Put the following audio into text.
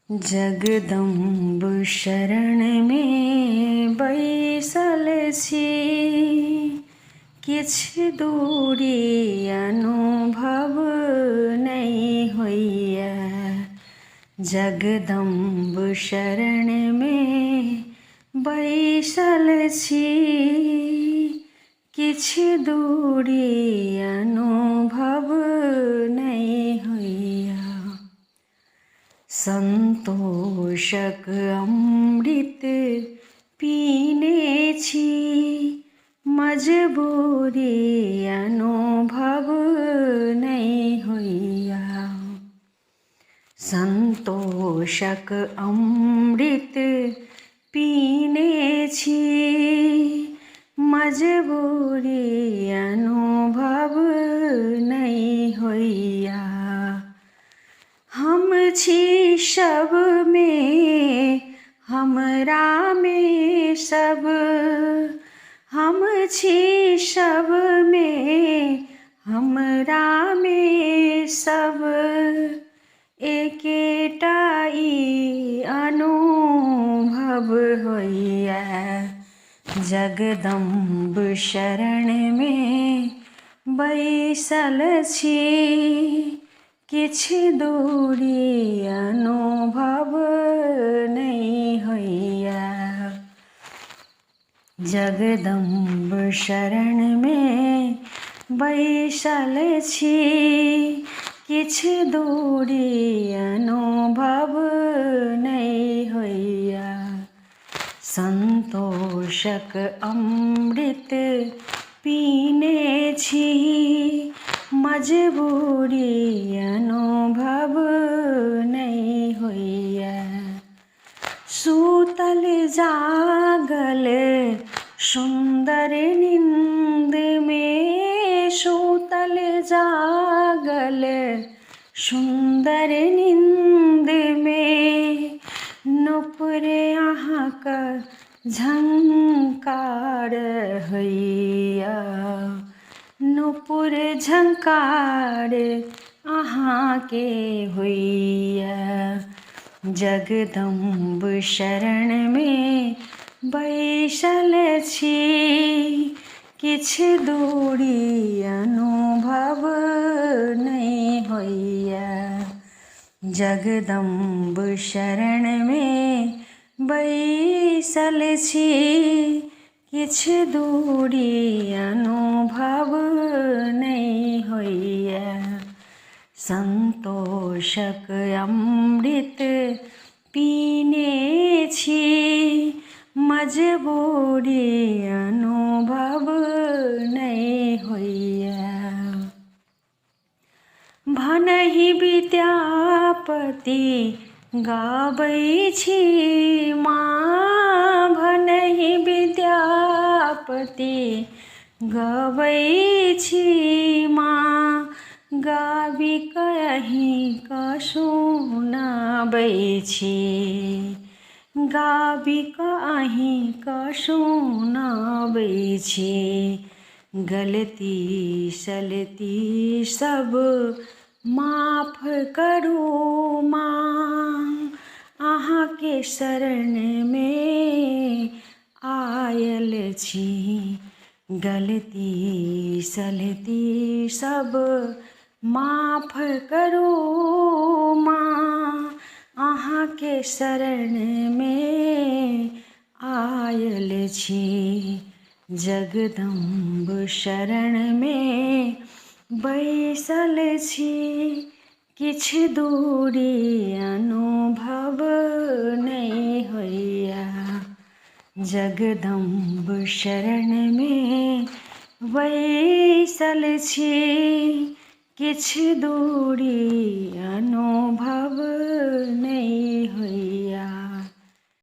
जगदम्ब शरण में बैसल छी, किछ दूरी अनुभव नहीं होइया। जगदम्ब शरण में बैसल छी, किछ दूरी अनुभव नहीं होइया। संतोषक अमृत पीने छी, मजबूरी अनुभव नहीं होइया। संतोषक अमृत पीने छी, मजबूरी अनुभव नहीं होइया। हम छी सब में हमरा में सब, हम छी सब में हमरा में सब, एकेटा ई अनुभव होइया। जगदम्ब शरण में बैसल छी, किछ दूरी अनुभव नहीं होइया। जगदम्ब शरण में बैसल छी, किछ दूरी अनुभव नहीं होइया। संतोषक अमृत पीने छी, मजबूरी अनुभव नहीं होइया। सूतल जागल सुंदर नींद में, सूतल जागल सुंदर नींद में, नुपुर अहाँक झंकार होइया। नुपुर झंकार अहाँ के होइया। जगदम्ब शरण में बैसल छी, किछ दूरी अनुभव नहीं होइया। जगदम्ब शरण में बैसल छी, किछ दूरी अनुभव नहीं होइया। संतोषक अमृत पीने छी, मजबूरी अनुभव नहीं होइया। भनहि विद्यापति गाबै छी माँ, भनहि विद्यापति गाबै छी माँ, गाबि कहीं का सुनाबै छी, गाबि कहीं का सुनाबै छी। गलती सलती सब माफ करू माँ, अहाँ के शरण में आयल छी। गलती सलती सब माफ करू माँ, अहाँ के शरण में आयल छी। जगदम्ब शरण में बैसल छी, किछ दूरी अनुभव नहीं होइया। जगदम्ब शरण में बैसल छी, किछ दूरी अनुभव नहीं होइया।